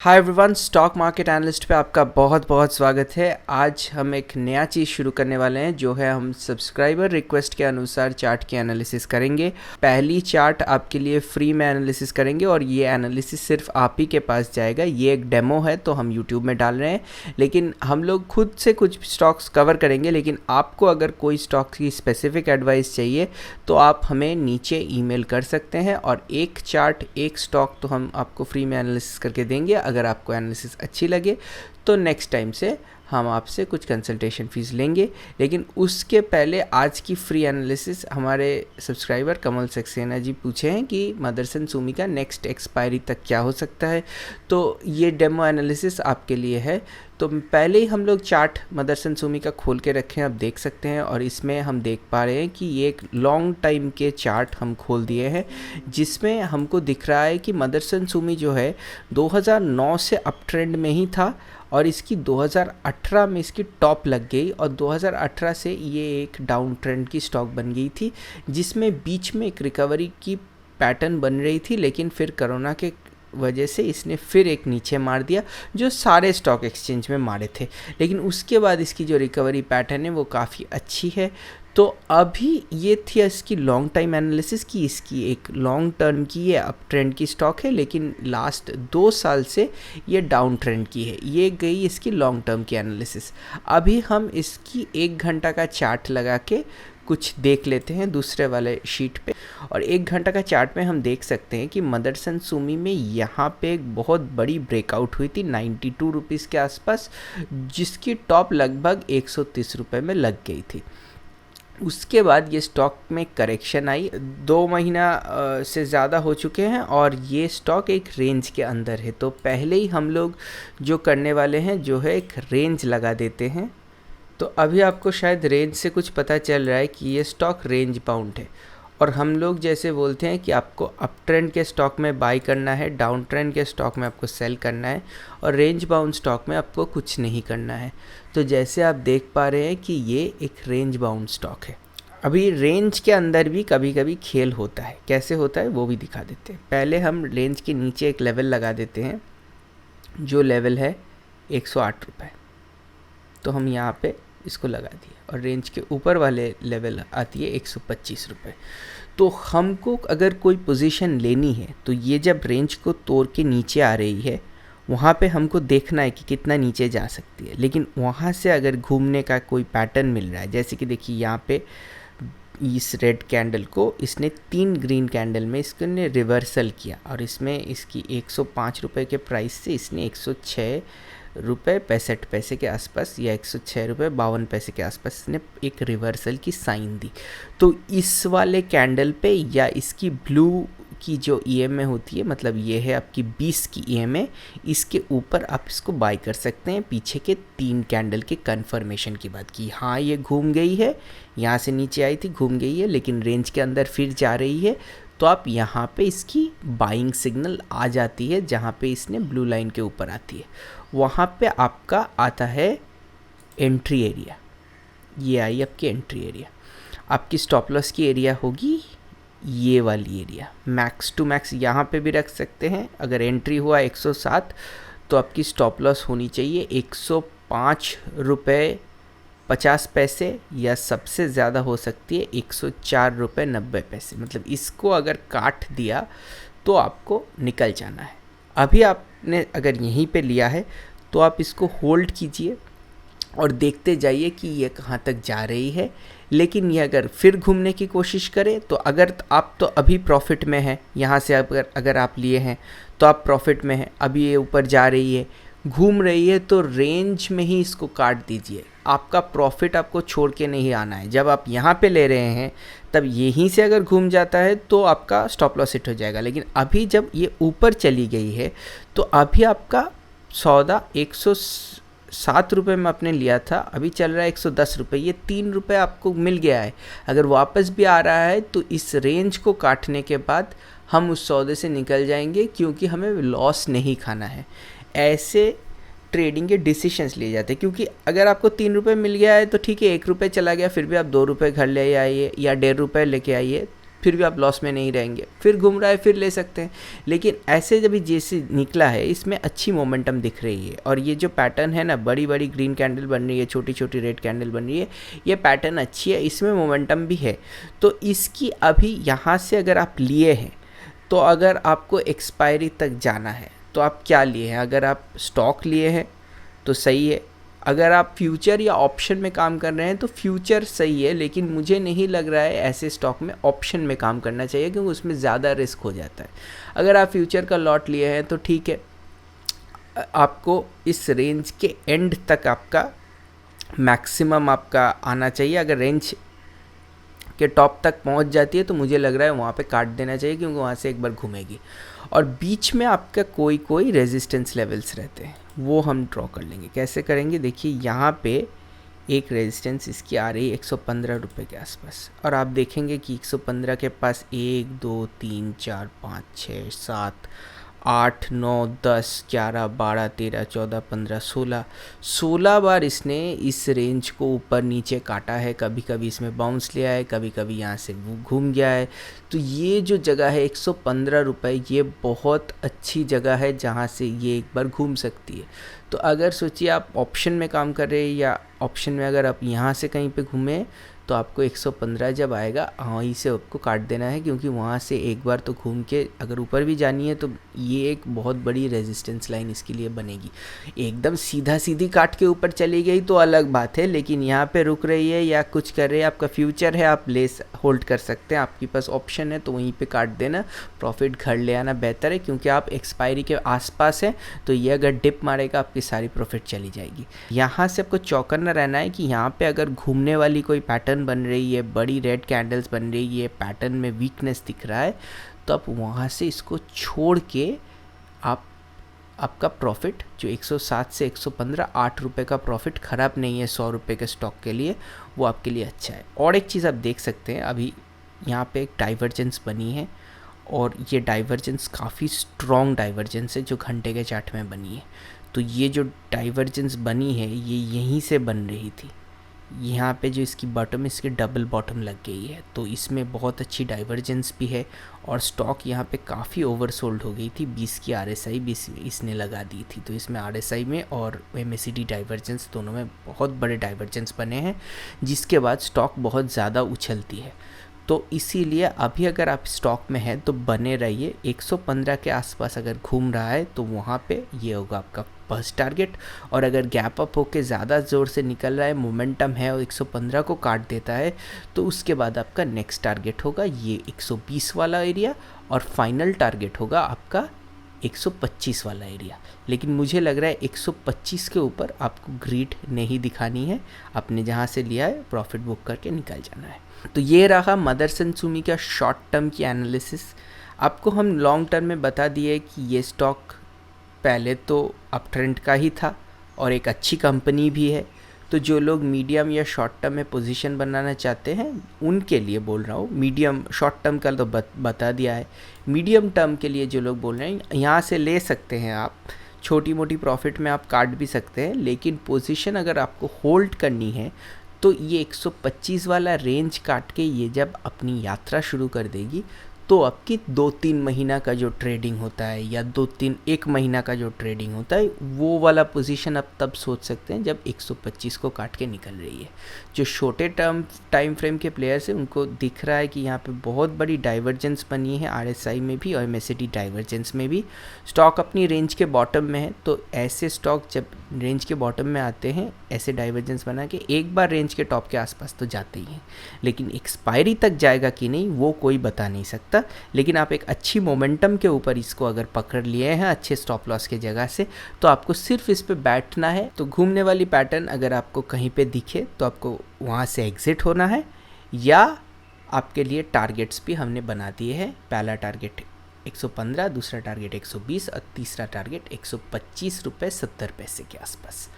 Hi everyone, stock market analyst पे आपका बहुत बहुत स्वागत है। आज हम एक नया चीज़ शुरू करने वाले हैं, जो है हम सब्सक्राइबर रिक्वेस्ट के अनुसार चार्ट की एनालिसिस करेंगे। पहली चार्ट आपके लिए फ्री में एनालिसिस करेंगे और ये एनालिसिस सिर्फ आप ही के पास जाएगा। ये एक डेमो है तो हम यूट्यूब में डाल रहे हैं, लेकिन हम लोग खुद से कुछ स्टॉक्स कवर करेंगे। लेकिन आपको अगर कोई स्टॉक की स्पेसिफिक एडवाइस चाहिए तो आप हमें नीचे ईमेल कर सकते हैं और एक चार्ट एक स्टॉक तो हम आपको फ्री में एनालिसिस करके देंगे। अगर आपको एनालिसिस अच्छी लगे तो नेक्स्ट टाइम से हम आपसे कुछ कंसल्टेशन फ़ीस लेंगे। लेकिन उसके पहले आज की फ्री एनालिसिस हमारे सब्सक्राइबर कमल सक्सेना जी पूछे हैं कि मदरसन सुमी का नेक्स्ट एक्सपायरी तक क्या हो सकता है, तो ये डेमो एनालिसिस आपके लिए है। तो पहले ही हम लोग चार्ट मदरसन सुमी का खोल के रखें, आप देख सकते हैं। और इसमें हम देख पा रहे हैं कि ये एक लॉन्ग टाइम के चार्ट हम खोल दिए हैं, जिसमें हमको दिख रहा है कि मदरसन सुमी जो है 2009 से अप ट्रेंड में ही था और इसकी 2018 में इसकी टॉप लग गई और 2018 से ये एक डाउन ट्रेंड की स्टॉक बन गई थी, जिसमें बीच में एक रिकवरी की पैटर्न बन रही थी। लेकिन फिर कोरोना के वजह से इसने फिर एक नीचे मार दिया, जो सारे स्टॉक एक्सचेंज में मारे थे। लेकिन उसके बाद इसकी जो रिकवरी पैटर्न है वो काफ़ी अच्छी है। तो अभी ये थी इसकी लॉन्ग टाइम एनालिसिस की, इसकी एक लॉन्ग टर्म की ये अप ट्रेंड की स्टॉक है, लेकिन लास्ट 2 साल से ये डाउन ट्रेंड की है। ये गई इसकी लॉन्ग टर्म की एनालिसिस। अभी हम इसकी 1 घंटा का चार्ट लगा के कुछ देख लेते हैं दूसरे वाले शीट पे। और 1 घंटा का चार्ट में हम देख सकते हैं कि मदरसन सुमी में यहाँ पे एक बहुत बड़ी ब्रेकआउट हुई थी 92 रुपीज़ के आसपास, जिसकी टॉप लगभग 130 रुपये में लग गई थी। उसके बाद ये स्टॉक में करेक्शन आई, 2 महीना से ज़्यादा हो चुके हैं और ये स्टॉक एक रेंज के अंदर है। तो पहले ही हम लोग जो करने वाले हैं जो है एक रेंज लगा देते हैं। तो अभी आपको शायद रेंज से कुछ पता चल रहा है कि ये स्टॉक रेंज बाउंड है। और हम लोग जैसे बोलते हैं कि आपको अप ट्रेंड के स्टॉक में बाई करना है, डाउन ट्रेंड के स्टॉक में आपको सेल करना है और रेंज बाउंड स्टॉक में आपको कुछ नहीं करना है। तो जैसे आप देख पा रहे हैं कि ये एक रेंज बाउंड स्टॉक है। अभी रेंज के अंदर भी कभी कभी खेल होता है, कैसे होता है वो भी दिखा देते हैं। पहले हम रेंज के नीचे एक लेवल लगा देते हैं, जो लेवल है 108 रुपये। तो हम यहाँ पे इसको लगा दिए और रेंज के ऊपर वाले लेवल आती है 125 रुपये। तो हमको अगर कोई पोजीशन लेनी है तो ये जब रेंज को तोड़ के नीचे आ रही है, वहाँ पे हमको देखना है कि कितना नीचे जा सकती है। लेकिन वहाँ से अगर घूमने का कोई पैटर्न मिल रहा है, जैसे कि देखिए यहाँ पे इस रेड कैंडल को इसने 3 ग्रीन कैंडल में इसने रिवर्सल किया और इसमें इसकी 105 रुपये के प्राइस से इसने 106 रुपये 65 पैसे के आसपास या 106 रुपये 52 पैसे के आसपास इसने एक रिवर्सल की साइन दी। तो इस वाले कैंडल पे या इसकी ब्लू की जो ईएमए होती है, मतलब ये है आपकी 20 की ईएमए, इसके ऊपर आप इसको बाय कर सकते हैं पीछे के 3 कैंडल के कंफर्मेशन की बात की। हाँ, ये घूम गई है, यहाँ से नीचे आई थी, घूम गई है, लेकिन रेंज के अंदर फिर जा रही है। तो आप यहाँ पे इसकी बाइंग सिग्नल आ जाती है, जहाँ पे इसने ब्लू लाइन के ऊपर आती है, वहाँ पे आपका आता है एंट्री एरिया। ये आई आपकी एंट्री एरिया। आपकी स्टॉप लॉस की एरिया होगी ये वाली एरिया। मैक्स टू मैक्स यहाँ पे भी रख सकते हैं। अगर एंट्री हुआ 107 तो आपकी स्टॉप लॉस होनी चाहिए 105 रुपये 50 पैसे या सबसे ज़्यादा हो सकती है 104 रुपये 90 पैसे। मतलब इसको अगर काट दिया तो आपको निकल जाना है। अभी आपने अगर यहीं पे लिया है तो आप इसको होल्ड कीजिए और देखते जाइए कि ये कहाँ तक जा रही है। लेकिन ये अगर फिर घूमने की कोशिश करे तो अगर आप तो अभी प्रॉफिट में हैं, यहाँ से अगर आप लिए हैं तो आप प्रॉफिट में हैं, अभी ये ऊपर जा रही है, घूम रही है, तो रेंज में ही इसको काट दीजिए। आपका प्रॉफिट आपको छोड़ के नहीं आना है। जब आप यहाँ पे ले रहे हैं तब यहीं से अगर घूम जाता है तो आपका स्टॉप लॉस हिट हो जाएगा। लेकिन अभी जब ये ऊपर चली गई है तो अभी आपका सौदा 107 रुपये में आपने लिया था, अभी चल रहा है 110 रुपये। ये 3 रुपये आपको मिल गया है। अगर वापस भी आ रहा है तो इस रेंज को काटने के बाद हम उस सौदे से निकल जाएंगे, क्योंकि हमें लॉस नहीं खाना है। ऐसे ट्रेडिंग के डिसीशंस लिए जाते हैं, क्योंकि अगर आपको 3 रुपये मिल गया है तो ठीक है, 1 रुपये चला गया, फिर भी आप 2 रुपये घर ले आइए या 1.5 रुपये लेके आइए, फिर भी आप लॉस में नहीं रहेंगे, फिर घूम रहा है फिर ले सकते हैं। लेकिन ऐसे जब जैसे निकला है इसमें अच्छी मोमेंटम दिख रही है, और ये जो पैटर्न है ना, बड़ी बड़ी ग्रीन कैंडल बन रही है, छोटी छोटी रेड कैंडल बन रही है, ये पैटर्न अच्छी है, इसमें मोमेंटम भी है। तो इसकी अभी यहाँ से अगर आप लिए हैं तो अगर आपको एक्सपायरी तक जाना है तो आप क्या लिए हैं? अगर आप स्टॉक लिए हैं तो सही है, अगर आप फ्यूचर या ऑप्शन में काम कर रहे हैं तो फ्यूचर सही है, लेकिन मुझे नहीं लग रहा है ऐसे स्टॉक में ऑप्शन में काम करना चाहिए, क्योंकि उसमें ज़्यादा रिस्क हो जाता है। अगर आप फ्यूचर का लॉट लिए हैं तो ठीक है, आपको इस रेंज के एंड तक आपका मैक्सिमम आपका आना चाहिए। अगर रेंज के टॉप तक पहुंच जाती है तो मुझे लग रहा है वहाँ पे काट देना चाहिए, क्योंकि वहाँ से एक बार घूमेगी। और बीच में आपका कोई रेजिस्टेंस लेवल्स रहते हैं, वो हम ड्रॉ कर लेंगे। कैसे करेंगे? देखिए यहाँ पे एक रेजिस्टेंस इसकी आ रही है 115 रुपये के आसपास, और आप देखेंगे कि 115 के पास 1 2 3 4 5 6 7 8 9 10 11 12 13 14 15 16 बार इसने इस रेंज को ऊपर नीचे काटा है। कभी कभी इसमें बाउंस लिया है, कभी कभी यहाँ से वो घूम गया है। तो ये जो जगह है 115 रुपये, ये बहुत अच्छी जगह है जहाँ से ये एक बार घूम सकती है। तो अगर सोचिए आप ऑप्शन में काम कर रहे हैं, या ऑप्शन में अगर आप यहाँ से कहीं पे घूमें तो आपको 115 जब आएगा वहीं से आपको काट देना है, क्योंकि वहाँ से एक बार तो घूम के अगर ऊपर भी जानी है तो ये एक बहुत बड़ी रेजिस्टेंस लाइन इसके लिए बनेगी। एकदम सीधी काट के ऊपर चली गई तो अलग बात है, लेकिन यहाँ पे रुक रही है या कुछ कर रही है, आपका फ्यूचर है, आप होल्ड कर सकते हैं, आपके पास ऑप्शन है तो वहीं पर काट देना, प्रॉफिट घर ले आना बेहतर है, क्योंकि आप एक्सपायरी के आसपास हैं। तो ये अगर डिप मारेगा आपकी सारी प्रॉफिट चली जाएगी। यहाँ से आपको चौकन्ना रहना है कि यहाँ पे अगर घूमने वाली कोई पैटर्न बन रही है, बड़ी रेड कैंडल्स बन रही है, पैटर्न में वीकनेस दिख रहा है, तो आप वहाँ से इसको छोड़ के आपका प्रॉफिट जो 107 से 115 8 रुपये का प्रॉफिट ख़राब नहीं है 100 रुपये के स्टॉक के लिए, वो आपके लिए अच्छा है। और एक चीज़ आप देख सकते हैं, अभी यहाँ पे एक डाइवर्जेंस बनी है, और ये डाइवर्जेंस काफ़ी स्ट्रॉन्ग डाइवर्जेंस है जो घंटे के चार्ट में बनी है। तो ये जो डाइवर्जेंस बनी है ये यहीं से बन रही थी, यहाँ पे जो इसकी बॉटम, इसकी डबल बॉटम लग गई है, तो इसमें बहुत अच्छी डाइवर्जेंस भी है। और स्टॉक यहाँ पे काफ़ी ओवरसोल्ड हो गई थी, 20 की RSI भी इसने लगा दी थी। तो इसमें RSI में और MACD डाइवर्जेंस दोनों में बहुत बड़े डाइवर्जेंस बने हैं, जिसके बाद स्टॉक बहुत ज़्यादा उछलती है। तो इसीलिए अभी अगर आप स्टॉक में हैं तो बने रहिए। 115 के आसपास अगर घूम रहा है तो वहाँ पे ये होगा आपका फर्स्ट टारगेट, और अगर गैप अप होके ज़्यादा ज़ोर से निकल रहा है, मोमेंटम है और 115 को काट देता है, तो उसके बाद आपका नेक्स्ट टारगेट होगा ये 120 वाला एरिया, और फाइनल टारगेट होगा आपका 125 वाला एरिया। लेकिन मुझे लग रहा है 125 के ऊपर आपको ग्रीड नहीं दिखानी है, आपने जहाँ से लिया है प्रॉफिट बुक करके निकल जाना है। तो ये रहा मदरसन सुमी का शॉर्ट टर्म की एनालिसिस। आपको हम लॉन्ग टर्म में बता दिए कि ये स्टॉक पहले तो अप ट्रेंड का ही था और एक अच्छी कंपनी भी है। तो जो लोग मीडियम या शॉर्ट टर्म में पोजीशन बनाना चाहते हैं उनके लिए बोल रहा हूँ। मीडियम शॉर्ट टर्म का तो बता दिया है, मीडियम टर्म के लिए जो लोग बोल रहे हैं यहाँ से ले सकते हैं आप, छोटी मोटी प्रॉफिट में आप काट भी सकते हैं। लेकिन पोजीशन अगर आपको होल्ड करनी है तो ये 125 वाला रेंज काट के ये जब अपनी यात्रा शुरू कर देगी तो आपकी 2-3 महीना का जो ट्रेडिंग होता है या 1 महीना का जो ट्रेडिंग होता है वो वाला पोजीशन आप तब सोच सकते हैं जब 125 को काट के निकल रही है। जो छोटे टाइम फ्रेम के प्लेयर्स हैं उनको दिख रहा है कि यहाँ पे बहुत बड़ी डाइवर्जेंस बनी है RSI में भी और MACD डाइवर्जेंस में भी। स्टॉक अपनी रेंज के बॉटम में है, तो ऐसे स्टॉक जब रेंज के बॉटम में आते हैं ऐसे डाइवर्जेंस बना के एक बार रेंज के टॉप के आसपास तो जाते ही हैं, लेकिन एक्सपायरी तक जाएगा कि नहीं वो कोई बता नहीं सकता। लेकिन आप एक अच्छी मोमेंटम के ऊपर इसको अगर पकड़ लिए हैं अच्छे स्टॉप लॉस के जगह से, तो आपको सिर्फ इस पे बैठना है। तो घूमने वाली पैटर्न अगर आपको कहीं पे दिखे तो आपको वहाँ से एग्जिट होना है, या आपके लिए टारगेट्स भी हमने बना दिए हैं। पहला टारगेट 115, दूसरा टारगेट 120 और तीसरा टारगेट 125 रुपये 70 पैसे के आसपास।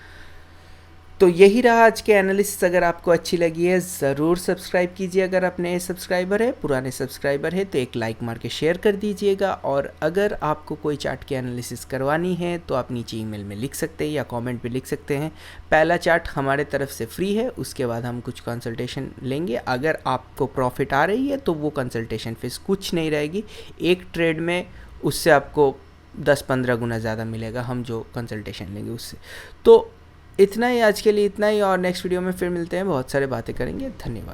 तो यही रहा आज के एनालिसिस। अगर आपको अच्छी लगी है ज़रूर सब्सक्राइब कीजिए। अगर आप नए सब्सक्राइबर है, पुराने सब्सक्राइबर है, तो एक लाइक मार के शेयर कर दीजिएगा। और अगर आपको कोई चार्ट की एनालिसिस करवानी है तो आप नीचे ईमेल में लिख सकते हैं या कमेंट पे लिख सकते हैं। पहला चार्ट हमारे तरफ से फ्री है, उसके बाद हम कुछ कंसल्टेशन लेंगे। अगर आपको प्रॉफिट आ रही है तो वो कंसल्टेशन फीस कुछ नहीं रहेगी, एक ट्रेड में उससे आपको 10-15 गुना ज़्यादा मिलेगा हम जो कंसल्टेशन लेंगे उससे। तो इतना ही आज के लिए, इतना ही, और नेक्स्ट वीडियो में फिर मिलते हैं, बहुत सारे बातें करेंगे। धन्यवाद।